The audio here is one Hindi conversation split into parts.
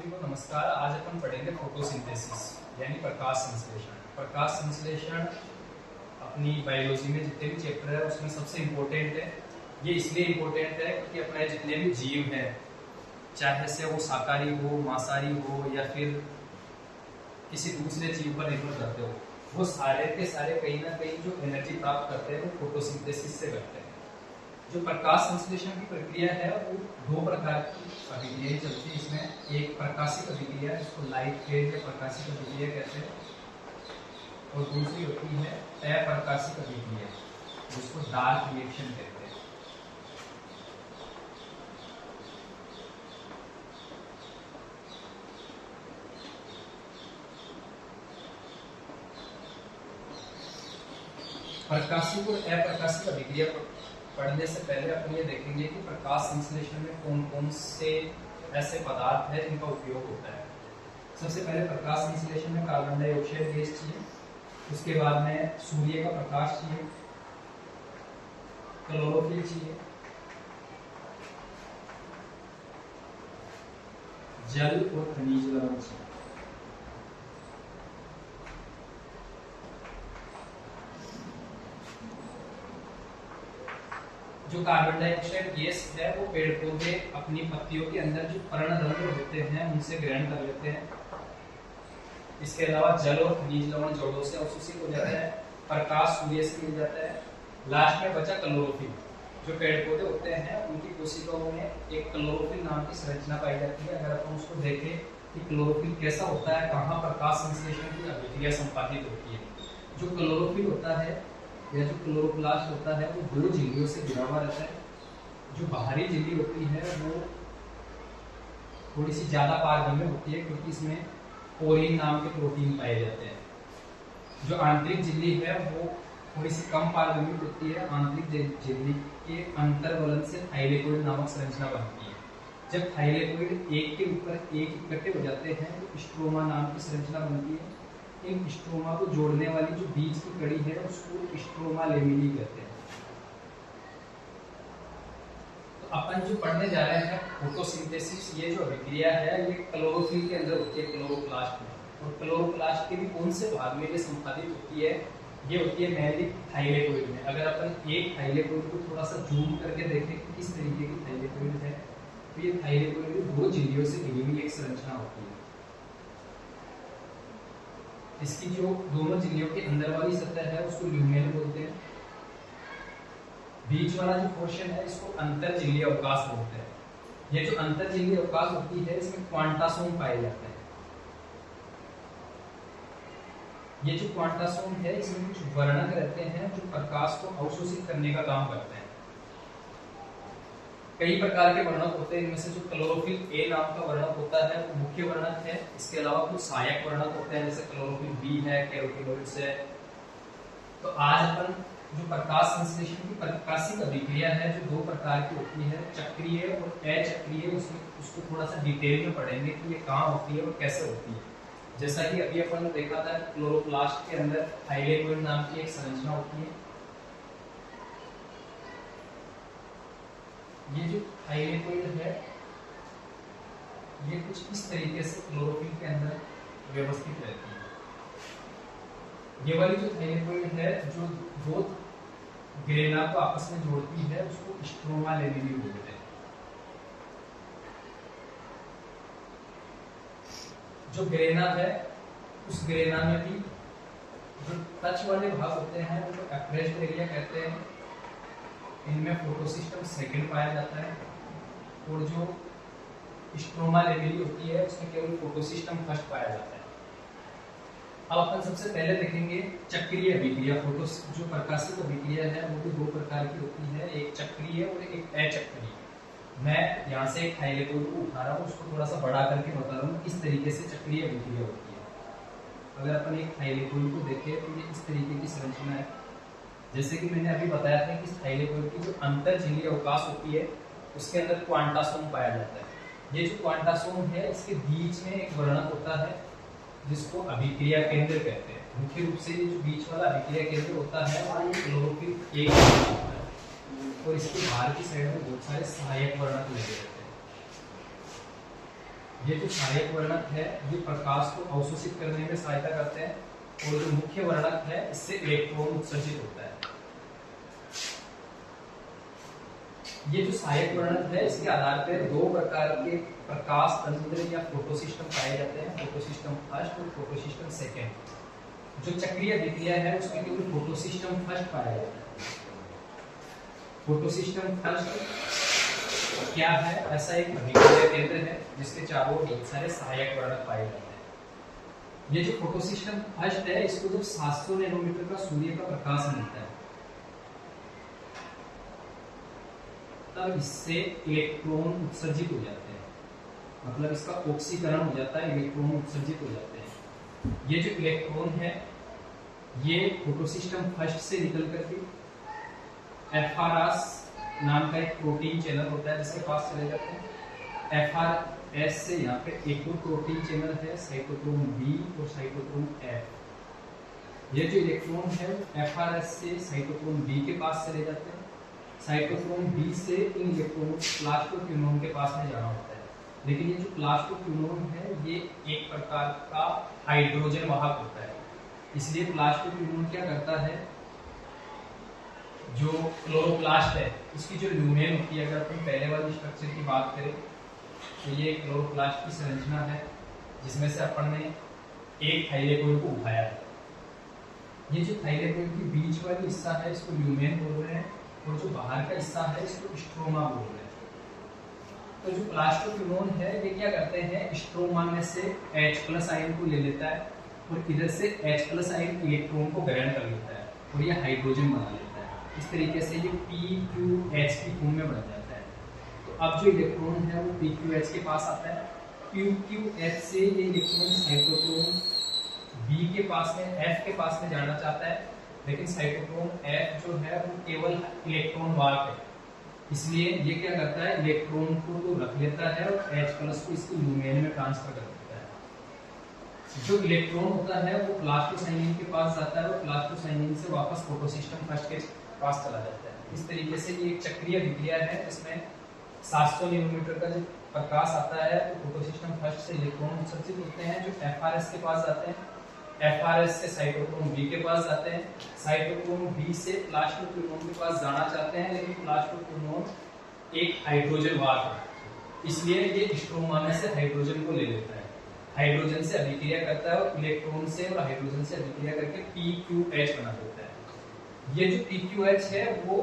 सभी को नमस्कार। आज अपन पढ़ेंगे फोटोसिंथेसिस यानी प्रकाश संश्लेषण। प्रकाश संश्लेषण अपनी बायोलॉजी में जितने भी चैप्टर है उसमें सबसे इम्पोर्टेंट है। ये इसलिए इम्पोर्टेंट है क्योंकि अपने जितने भी जीव हैं, चाहे से वो शाकाहारी हो, मांसाहारी हो या फिर किसी दूसरे जीव पर निर्भर करते हो, वो सारे के सारे कहीं ना कहीं जो एनर्जी प्राप्त करते हैं वो फोटोसिंथेसिस से करते हैं। जो प्रकाश संश्लेषण की प्रक्रिया है वो दो प्रकार की अभिक्रियाएं चलती है इसमें। एक प्रकाशिक अभिक्रिया जिसको लाइट फेज या प्रकाशिक अभिक्रिया कहते हैं, और दूसरी होती है अप्रकाशिक अभिक्रिया जिसको डार्क रिएक्शन कहते हैं। प्रकाशिक और अप्रकाशिक अभिक्रिया पढ़ने से पहले अपन ये देखेंगे कि प्रकाश संश्लेषण में कौन कौन से ऐसे पदार्थ हैं जिनका उपयोग होता है। सबसे पहले प्रकाश संश्लेषण में कार्बन डाइऑक्साइड गैस चाहिए, उसके बाद में सूर्य का प्रकाश चाहिए, क्लोरोफिल चाहिए, जल और खनिज लवण चाहिए। जो कार्बन डाइऑक्साइड गैस है वो पेड़ पौधे अपनी पत्तियों के अंदर जो पर्णदंड होते हैं उनसे ग्रहण कर लेते हैं। इसके अलावा जल और खनिज लवण जड़ों से अवशोषित हो जाता है, प्रकाश सूर्य से मिल जाता है। लास्ट में बचा क्लोरोफिल। जो पेड़ पौधे होते हैं उनकी कोशिकाओं में एक क्लोरोफिल नाम की संरचना पाई जाती है। अगर अपन उसको देखें कि क्लोरोफिल कैसा होता है, कहाँ प्रकाश संश्लेषण की अभिक्रिया संपादित होती है। जो क्लोरोफिल होता है या जो क्लोरोप्लास्ट होता है वो दो झिल्लियों से घिरा हुआ रहता है। जो बाहरी झिल्ली होती है वो थोड़ी सी ज्यादा पारगम्य होती है क्योंकि इसमें कोरिन नाम के प्रोटीन पाए जाते हैं। जो आंतरिक झिल्ली है वो थोड़ी सी कम पारगम्य होती है। आंतरिक झिल्ली के अंतर्वलन से थाइलेकोइड नामक संरचना बनती है। जब थाइलेकोइड एक के ऊपर एक इकट्ठे हो जाते हैं तो स्ट्रोमा नाम की संरचना बनती है। इन स्ट्रोमा को जोड़ने वाली जो बीच की कड़ी है उसको स्ट्रोमा लेमिनी कहते हैं। तो अपन जो पढ़ने जा रहे हैं फोटोसिंथेसिस, ये जो अभिक्रिया है ये क्लोरोफिल के अंदर होती है, क्लोरोप्लास्ट में। और क्लोरोप्लास्ट के भी कौन से भाग में ये संपादित होती है? ये होती है मेनली थाइलेकोइड में। अगर अपन एक थाइलेकोइड को थोड़ा सा जूम करके देखें कि किस तरीके की थाइलेकोइड है, तो ये थाइलेकोइड दो झिल्लियों से घिरी हुई एक संरचना होती है। इसकी जो दोनों झिल्लियों के अंदर वाली सतह है उसको ल्यूमेन बोलते हैं। बीच वाला जो पोर्शन है इसको अंतर झिल्ली अवकाश बोलते हैं। ये जो अंतर झिल्ली अवकाश होती है इसमें क्वांटासोम पाए जाते हैं। ये जो क्वांटासोम है इसमें कुछ वर्णक रहते हैं जो प्रकाश को अवशोषित करने का काम करते हैं। कई प्रकार के वर्णक होते हैं, इनमें से जो क्लोरोफिल ए नाम का वर्णक होता है वो मुख्य वर्णक है। इसके अलावा कुछ सहायक वर्णक होते हैं जैसे क्लोरोफिल बी है, कैरोटीनॉइड्स है। तो आज अपन जो प्रकाश संश्लेषण की प्रकाशिक अभिक्रिया है जो दो प्रकार की होती है, चक्रीय और अचक्रीय, उसको थोड़ा सा डिटेल में पढ़ेंगे कि ये कहाँ होती है और कैसे होती है। जैसा कि अभी अपन ने देखा था क्लोरोप्लास्ट के अंदर थाइलेकोइड नाम की एक संरचना होती है। ये जो थाइलेकोइड है ये कुछ इस तरीके से क्लोरोफिल के अंदर व्यवस्थित रहती है। ये वाली जो थाइलेकोइड है जो दो ग्रेना को आपस में जोड़ती है उसको स्ट्रोमा लेमिनी बोलते हैं। जो ग्रेना है उस ग्रेना में भी जो टच वाले भाग होते हैं उनको एप्रेस्ड एरिया कहते हैं। इनमें फोटोसिस्टम सेकंड पाया जाता है, और जो स्ट्रोमा लेमिनी होती है उसमें केवल फोटोसिस्टम फर्स्ट पाया जाता है। अब अपन सबसे पहले देखेंगे चक्रीय अभिक्रिया। जो प्रकाशिक अभिक्रिया है वो भी दो प्रकार की होती है, एक चक्रीय और एक अचक्रीय। मैं यहाँ से एक थाइलेकोइड को उठा रहा हूँ, उसको थोड़ा सा बड़ा करके बता रहा हूँ किस तरीके से चक्रीय अभिक्रिया होती है। अगर अपन एक थाइलेकोइड को देखें तो ये इस तरीके की संरचना है। जैसे कि मैंने अभी बताया था कि थाइलेकोइड की जो अंतर झिल्ली अवकाश होती है उसके अंदर क्वांटासोम पाया जाता है। ये जो क्वांटासोम है इसके बीच में एक वर्णक होता है जिसको अभिक्रिया केंद्र कहते हैं। मुख्य रूप से ये जो बीच वाला अभिक्रिया केंद्र होता है वो क्लोरोफिल ए होता है, और इसके बाहर की साइड में बहुत सारे सहायक वर्णक लगे रहते हैं। ये जो सहायक वर्णक है ये प्रकाश को अवशोषित करने में सहायता करते हैं, और जो मुख्य वर्णक है इससे इलेक्ट्रॉन उत्सर्जित होता है। ये जो सहायक वर्णक है इसके आधार पर दो प्रकार के प्रकाश तंत्र या फोटोसिस्टम पाए जाते हैं, फोटोसिस्टम फर्स्ट और फोटोसिस्टम सेकेंड। जो चक्रीय अभिक्रिया है उसमें केवल फोटोसिस्टम फर्स्ट पाया जाता है। फोटोसिस्टम फर्स्ट क्या है? ऐसा एक अभिक्रिया केंद्र है जिसके चारों ओर बहुत सारे सहायक वर्णक पाए जाते हैं। ये जो फोटोसिस्टम फर्स्ट है इसको जब 700 नैनोमीटर का सूर्य का प्रकाश मिलता है तब इससे इलेक्ट्रॉन उत्सर्जित हो जाते हैं, मतलब इसका ऑक्सीकरण हो जाता है, इलेक्ट्रॉन उत्सर्जित हो जाते हैं। ये जो इलेक्ट्रॉन है ये फोटोसिस्टम फर्स्ट से निकल करके एफआरएस नाम का एक प्रोटीन चैनल होता है जिसके पास चले जाते हैं। एफआरएस से यहाँ पे एक और प्रोटीन चैनल है साइटोक्रोम बी और साइटोक्रोम एफ। ये जो इलेक्ट्रॉन है एफआरएस से साइटोक्रोम बी के पास चले जाते हैं। साइटोक्रोम बी से इन इलेक्ट्रॉनों को प्लास्टोक्विनोन के पास में जाना होता है, लेकिन ये जो प्लास्टोक्विनोन है ये एक प्रकार का हाइड्रोजन वाहक होता है, इसलिए प्लास्टोक्विनोन क्या करता है, जो क्लोरोप्लास्ट है उसकी जो ल्यूमेन होती है, अगर अपन पहले वाली स्ट्रक्चर की बात करें तो ये क्लोरोप्लास्ट की संरचना है जिसमें से अपन ने एक थाइलेकोइड को उठाया है। ये जो थाइलेकोइड की बीच वाली हिस्सा है इसको ल्यूमेन बोल रहे हैं, और जो बाहर का हिस्सा है इसको स्ट्रोमा बोल रहे हैं। तो जो प्लास्टोक्विनोन है ये क्या करते हैं, स्ट्रोमा में से H+ आयन को ले लेता है और इधर से H+ आयन इलेक्ट्रॉन को ग्रहण कर लेता है और ये हाइड्रोजन बना लेता है। इस तरीके से ये PQH की फॉर्म में बन जाता है। तो अब जो इलेक्ट्रॉन है वो PQH के पास आता है। PQH से ये इलेक्ट्रॉन साइटोक्रोम B के पास में, F के पास में जाना चाहता है, लेकिन साइटोक्रोम F जो है वो केवल इलेक्ट्रॉन वाहक है, इसलिए ये क्या करता है, इलेक्ट्रॉन को तो रख लेता है और H+ को इसकी ल्यूमेन में ट्रांसफर कर देता है। जो इलेक्ट्रॉन होता है वो प्लास्टोसाइनिन के पास जाता है और प्लास्टोसाइनिन से वापस फोटोसिस्टम फर्स्ट के पास चला जाता है। इस तरीके से ये एक चक्रीय अभिक्रिया है जिसमें 700 नैनोमीटर का जब प्रकाश आता है तो फोटोसिस्टम फर्स्ट से इलेक्ट्रॉन उत्सर्जित होते हैं जो एफआरएस के पास जाते हैं, एफआरएस से साइटोक्रोम बी के पास जाते हैं, साइटोक्रोम बी से प्लास्टोक्विनोन के पास जाना चाहते हैं, लेकिन प्लास्टोक्विनोन एक हाइड्रोजन वाहक है, इसलिए ये स्ट्रोमा में से हाइड्रोजन को ले लेता है, हाइड्रोजन से अभिक्रिया करता है और इलेक्ट्रॉन से और हाइड्रोजन से अभिक्रिया करके PQH बना देता है। ये जो PQH है वो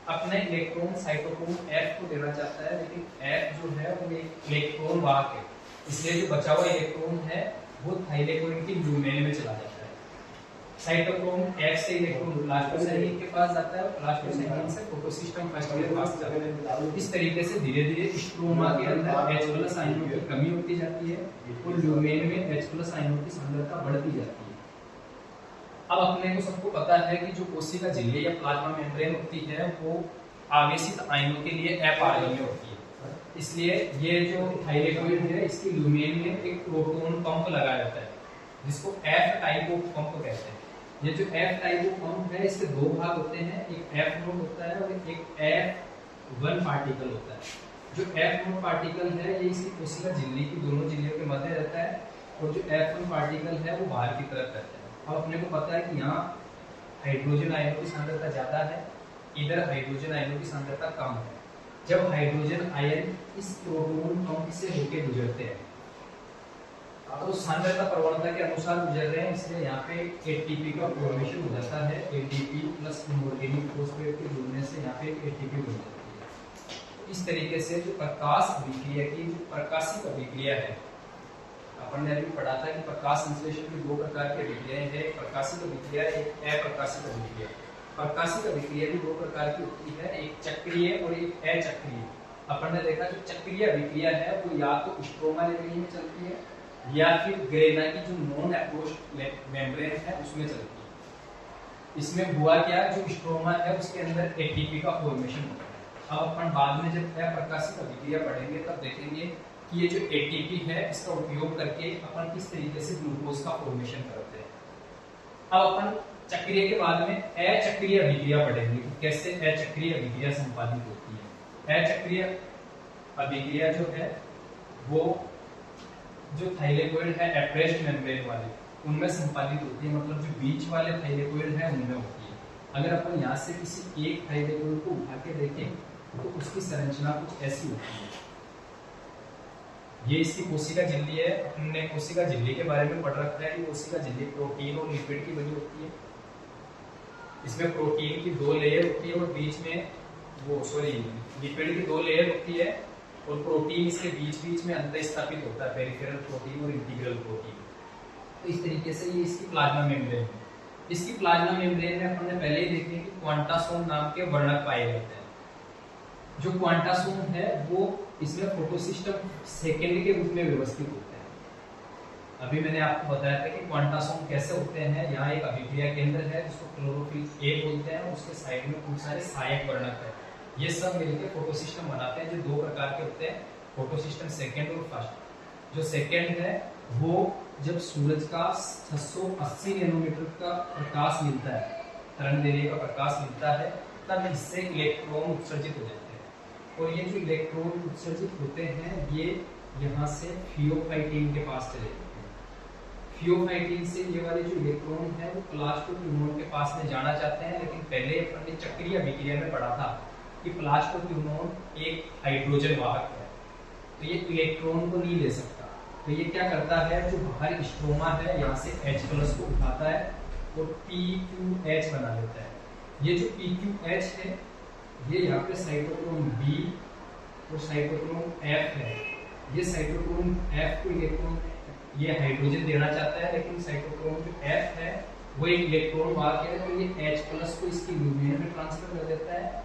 अपने इलेक्ट्रॉन साइटोक्रोम F को देना चाहता है, लेकिन F जो है वो एक इलेक्ट्रॉन वाहक है, इसलिए जो बचा हुआ इलेक्ट्रॉन है वो थाइलेकोइड की ल्यूमेन में चला जाता है। साइटोक्रोम F से इलेक्ट्रॉन प्लास्टोसाइनिन के पास जाता है और प्लास्टोसाइनिन से फोटोसिस्टम फर्स्ट के पास जाता है। इस तरीके से धीरे धीरे स्ट्रोमा के अंदर H+ आयनों की कमी होती जाती है और ल्यूमेन में H+ आयनों की सांद्रता बढ़ती जाती है। अब अपने को सबको पता है कि जो कोशिका झिल्ली या प्लाज्मा मेम्ब्रेन होती है वो आवेशित आयनों के लिए अपारगम्य होती है, इसलिए ये जो थाइलेकोइड है इसकी ल्यूमेन में एक प्रोटॉन पंप लगाया जाता है जिसको F टाइप ऑफ पंप कहते हैं। ये जो F टाइप ऑफ पंप है इसके दो भाग होते हैं, एक F नोड होता है और एक F1 पार्टिकल होता है। जो F नोड पार्टिकल है ये इसकी कोशिका झिल्ली की दोनों झिल्लियों के मध्य रहता है और जो F1 पार्टिकल है वो बाहर की तरफ रहता है। अब अपने को पता है कि यहाँ हाइड्रोजन आयनों की सांद्रता ज्यादा है, इधर हाइड्रोजन आयनों की सांद्रता कम है। जब हाइड्रोजन आयन इस प्रोटॉन पंप से होकर गुजरते हैं तो सांद्रता प्रवणता के अनुसार गुजर रहे हैं, इसलिए यहाँ पे एटीपी का फॉर्मेशन हो जाता है। एटीपी प्लस इनऑर्गेनिक फॉस्फेट के जुड़ने से यहाँ पे एटीपी बन जाती है। इस तरीके से जो प्रकाश अभिक्रिया की जो प्रकाशिक अभिक्रिया है, अपन ने अभी पढ़ा था कि प्रकाश संश्लेषण की दो प्रकार की अभिक्रियाएं हैं, प्रकाशिक अभिक्रिया, एक अप्रकाशिक अभिक्रिया। प्रकाशिक अभिक्रिया भी दो प्रकार की होती है, एक चक्रीय और एक अचक्रीय। अपन ने देखा जो चक्रीय अभिक्रिया है वो या तो स्ट्रोमा लेवल में चलती है या फिर ग्रेना की जो नॉन अप्रोच्ड मेम्ब्रेन है उसमें चलती है। इसमें हुआ क्या, जो स्ट्रोमा है उसके अंदर एटीपी का फॉर्मेशन होता है। अब अपन बाद में जब अप्रकाशिक अभिक्रिया पढ़ेंगे तब देखेंगे कि ये जो एटीपी है इसका उपयोग करके अपन किस तरीके से ग्लूकोज का फॉर्मेशन करते हैं। अब अपन चक्रीय के बाद में अचक्रीय अभिक्रिया पढ़ेंगे कि कैसे अचक्रीय अभिक्रिया संपादित होती है। अचक्रीय अभिक्रिया जो है वो जो थाइलेकोइड है एप्रेस्ड मेम्ब्रेन वाले उनमें संपादित होती है, मतलब जो बीच वाले थाइलेकोइड है उनमें होती है। अगर अपन यहाँ से किसी एक थाइलेकोइड को उठा के देखें तो उसकी संरचना कुछ ऐसी होती है। ये इसकी कोशिका झिल्ली है। हमने कोशिका झिल्ली के बारे में पढ़ रखा है कि कोशिका झिल्ली प्रोटीन और लिपिड की बनी होती है। इसमें प्रोटीन की 2 लेयर होती है और बीच में लिपिड की 2 लेयर होती है और प्रोटीन इसके बीच में अंतर स्थापित होता है, पेरिफेरल प्रोटीन और इंटीग्रल प्रोटीन। तो इस तरीके से ये इसकी प्लाज्मा मेम्ब्रेन है। इसकी प्लाज्मा मेम्ब्रेन में हमने पहले ही देखे कि क्वांटासोम नाम के वर्णक पाए जाते हैं। जो क्वांटासोम है वो इसमें फोटोसिस्टम सेकेंड के रूप में व्यवस्थित होते हैं। अभी मैंने आपको बताया था कि क्वांटासोम कैसे होते हैं। यहाँ एक अभिक्रिया केंद्र है जिसको क्लोरोफिल ए बोलते हैं, उसके साइड में खूब सारे सहायक वर्णक है। ये सब मिलकर फोटोसिस्टम बनाते हैं, जो 2 प्रकार के होते हैं, फोटोसिस्टम सेकेंड और फर्स्ट। जो सेकेंड है वो जब सूरज का 680 नैनोमीटर का प्रकाश मिलता है, तरंगदैर्घ्य का प्रकाश मिलता है, तब इससे इलेक्ट्रॉन उत्सर्जित हो जाते हैं। और ये जो इलेक्ट्रॉन उत्सर्जित होते हैं ये यहाँ से फियोफाइटिन के पास चले जाते हैं। फियोफाइटिन से ये वाले जो इलेक्ट्रॉन है वो प्लास्टोक्यूनोन के पास में जाना चाहते हैं, लेकिन पहले अपन ने चक्रीय अभिक्रिया में पढ़ा था कि प्लास्टोक्यूनोन एक हाइड्रोजन वाहक है, तो ये इलेक्ट्रॉन को नहीं ले सकता। तो ये क्या करता है, जो बाहर स्ट्रोमा है यहाँ से H+ को उठाता है और PQH बना लेता है। ये जो PQH है ये यहाँ पे साइटोक्रोम B और साइटोक्रोम F है। ये साइटोक्रोम F को इलेक्ट्रॉन ये हाइड्रोजन देना चाहता है, लेकिन साइटोक्रोम जो F है वो एक इलेक्ट्रॉन वाहक है, तो ये H+ को इसकी ल्यूमिन में ट्रांसफर कर देता है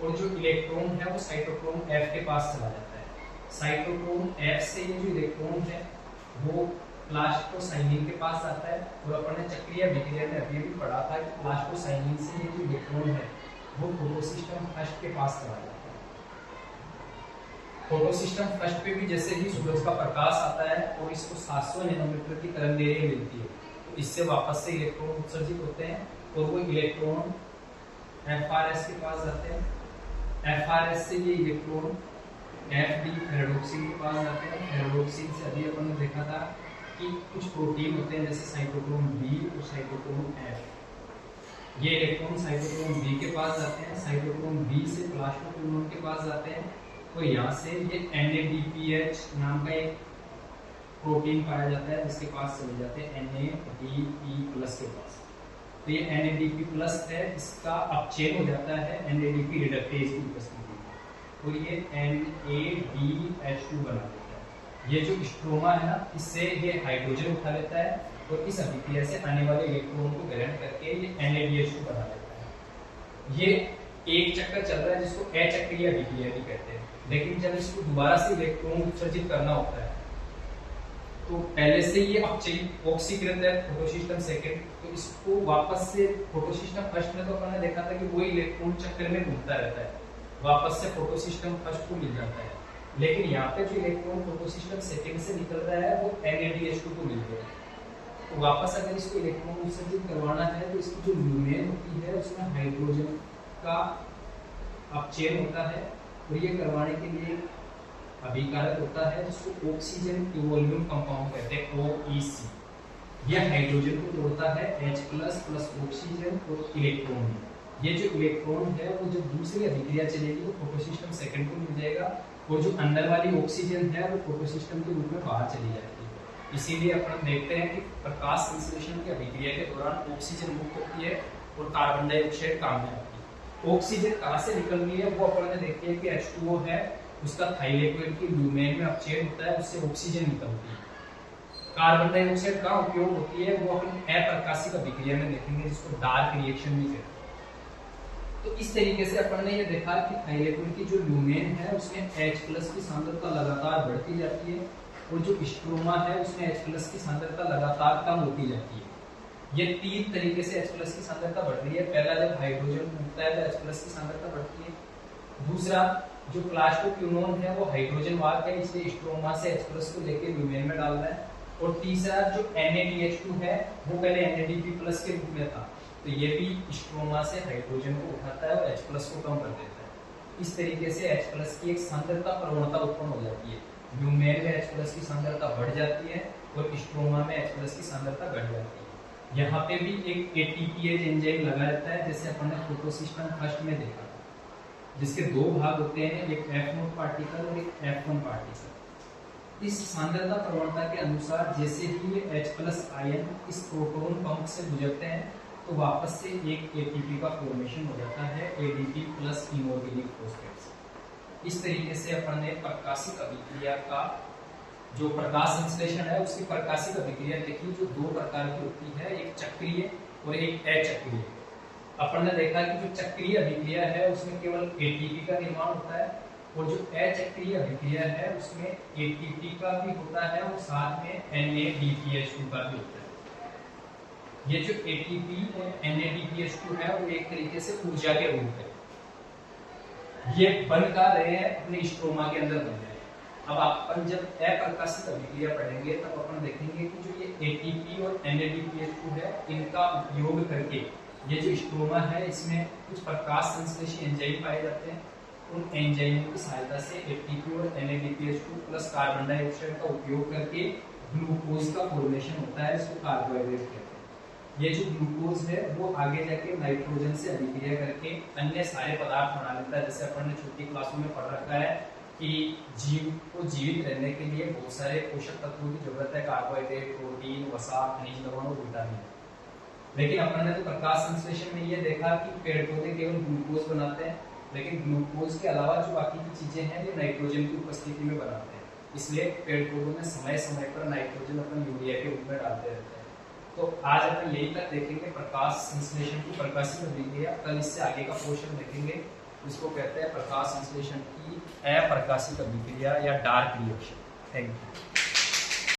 और जो इलेक्ट्रॉन है वो साइटोक्रोम F के पास चला जाता है। साइटोक्रोम F से ये जो इलेक्ट्रॉन है वो प्लास्टोसाइनिन के पास आता है और अपन ने चक्रीय अभिक्रिया में अभी भी पढ़ा था कि प्लास्टोसाइनिन से ये जो इलेक्ट्रॉन है वो फोटोसिस्टम फर्स्ट के पास चला जाता है। फोटोसिस्टम फर्स्ट पे भी जैसे ही सूरज का प्रकाश आता है और इसको 700 नैनोमीटर की तरंगदैर्घ्य मिलती है, तो इससे वापस से इलेक्ट्रॉन उत्सर्जित होते हैं और वो इलेक्ट्रॉन FRS के पास जाते हैं। FRS से ये इलेक्ट्रॉन FD फेरोक्सिन के पास जाते हैं। फेरोक्सिन से अभी अपन ने देखा था कि कुछ प्रोटीन होते हैं जैसे साइटोक्रोम B और साइटोक्रोम F। ये इलेक्ट्रॉन साइटोक्रोम B के पास जाते हैं, साइटोक्रोम B से प्लास्टोक्यूनोन के पास जाते हैं, तो यहाँ से ये NADPH नाम का एक प्रोटीन पाया जाता है जिसके पास चले जाते हैं NADP+ के पास। तो ये NADP+ है, इसका अपचयन हो जाता है NADP रिडक्टेज की उपस्थिति में और ये NADH2 बना देता है। ये जो स्ट्रोमा है ना, इससे ये हाइड्रोजन उठा लेता है और इस अभिक्रिया से आने वाले इलेक्ट्रॉन को ग्रहण करके ये NADH2 बना देता है। ये एक चक्कर चल रहा है जिसको अचक्रीय अभिक्रिया भी कहते हैं। लेकिन जब इसको दोबारा से इलेक्ट्रॉन उत्सर्जित करना होता है तो पहले से ये अपचयित ऑक्सीकृत है फोटोसिस्टम सेकेंड, तो इसको वापस से फोटोसिस्टम फर्स्ट में तो अपन ने देखा था कि वो इलेक्ट्रॉन चक्कर में घूमता रहता है, वापस से फोटोसिस्टम फर्स्ट को मिल जाता है। लेकिन यहाँ पे जो इलेक्ट्रॉन फोटोसिस्टम सेकेंड से निकल रहा है वो NADH2 को मिल गया। तो वापस अगर इसको इलेक्ट्रॉन उत्सर्जित करवाना है तो इसकी जो ल्यूमेन होती है उसमें हाइड्रोजन का अपचयन होता है और ये करवाने के लिए अभिकारक होता है जिसको ऑक्सीजन इवोल्यूम कंपाउंड कहते हैं, OEC। ये हाइड्रोजन को जोड़ता है H+ प्लस ऑक्सीजन और इलेक्ट्रॉन। ये जो इलेक्ट्रॉन है वो जब दूसरी अभिक्रिया चलेगी तो फोटोसिस्टम सेकेंड को मिल जाएगा और जो अंदर वाली ऑक्सीजन है वो फोटोसिस्टम के रूप में बाहर चली जाएगी। इसीलिए अपन देखते हैं कि प्रकाश संश्लेषण की अभिक्रिया के दौरान ऑक्सीजन मुक्त होती है और कार्बन डाइऑक्साइड काम में आती है। ऑक्सीजन कहाँ से निकल रही है वो अपन ने देखी है कि H2O है, उसका थाइलेकोइड की ल्यूमेन में अपचयन होता है, उससे ऑक्सीजन निकलती है। कार्बन डाइऑक्साइड का उपयोग होती है वो अपन अप्रकाशिक अभिक्रिया में देखेंगे जिसको डार्क रिएक्शन भी कहते हैं। तो इस तरीके से अपन ने ये देखा कि थाइलेकोइड की जो ल्यूमेन है उसमें H+ की सांद्रता लगातार बढ़ती जाती है और जो स्ट्रोमा है उसमें H+ की सांद्रता लगातार कम होती जाती है। ये 3 तरीके से H+ की सांद्रता बढ़ रही है। पहला, जब हाइड्रोजन मिलता है तो H+ की सांद्रता बढ़ती है। दूसरा, जो प्लास्टोक्यूनोन है वो हाइड्रोजन वाहक है, इसलिए स्ट्रोमा से H+ को लेकर ल्यूमेन में डाल रहा है। और तीसरा, जो NADH2 है वो पहले NADP+ के रूप में था, तो ये भी स्ट्रोमा से हाइड्रोजन को उठाता है और H+ को कम कर देता है। इस तरीके से H+ की एक सांद्रता प्रवणता उत्पन्न हो जाती है। ल्यूमेन में H+ की सांद्रता बढ़ जाती है और स्ट्रोमा में H+ की सांद्रता घट जाती है। यहाँ पे भी एक ATPase एंजाइम लगा रहता है, जैसे अपन ने फोटोसिस्टम फर्स्ट में देखा, जिसके दो भाग होते हैं, एक F0 पार्टिकल और एक F1 पार्टिकल। इस सांद्रता प्रवणता के अनुसार जैसे ही ये H+ आयन इस प्रोटॉन पंप से गुजरते हैं तो वापस से एक ATP का फॉर्मेशन हो जाता है, ADP प्लस इनऑर्गेनिक फॉस्फेट्स। इस तरीके से अपन ने प्रकाशिक अभिक्रिया का जो प्रकाश संश्लेषण है उसकी प्रकाशिक अभिक्रिया देखी, जो दो प्रकार की होती है, एक चक्रीय और एक अचक्रीय। अपन ने देखा कि जो चक्रीय अभिक्रिया है उसमें केवल ATP का निर्माण होता है, और जो अचक्रीय अभिक्रिया है उसमें ATP का भी होता है और साथ में NADPH2 का भी होता है। ये जो ATP और NADPH2 है वो एक तरीके से ऊर्जा के रूप है, ये बन का रहे हैं अपने स्ट्रोमा के अंदर बन रहे हैं। अब अपन जब अप्रकाशित अभिक्रिया पढ़ेंगे तब अपन देखेंगे कि जो ये ATP और NADPH2 है इनका उपयोग करके ये जो स्ट्रोमा है इसमें कुछ प्रकाश संश्लेषी एंजाइम पाए जाते हैं। उन एंजाइमों की सहायता से ATP और NADPH2 प्लस कार्बन डाइऑक्साइड का उपयोग करके ग्लूकोज का फॉर्मेशन होता है, इसको कार्बोहाइड्रेट कहते हैं। ये जो ग्लूकोज है वो आगे जाके नाइट्रोजन से अभिक्रिया करके अन्य सारे पदार्थ बना लेता है। जैसे अपन ने छोटी क्लासों में पढ़ रखा है कि जीव को जीवित रहने के लिए बहुत सारे पोषक तत्वों की जरूरत है, कार्बोहाइड्रेट, प्रोटीन, वसा, खनिज लवण और विटामिन। लेकिन अपन ने तो प्रकाश संश्लेषण में ये देखा कि पेड़ पौधे केवल ग्लूकोज बनाते हैं, लेकिन ग्लूकोज के अलावा जो बाकी की चीजें हैं ये नाइट्रोजन की उपस्थिति में बनाते हैं। इसलिए पेड़ पौधों में समय समय पर नाइट्रोजन अपन यूरिया के रूप में डालते रहते हैं। तो आज अपन यही तक देखेंगे प्रकाश संश्लेषण की प्रकाशिक अभिक्रिया। कल इससे आगे का पोर्शन देखेंगे, इसको कहते हैं प्रकाश संश्लेषण की अप्रकाशिक अभिक्रिया या डार्क रिएक्शन। Thank you.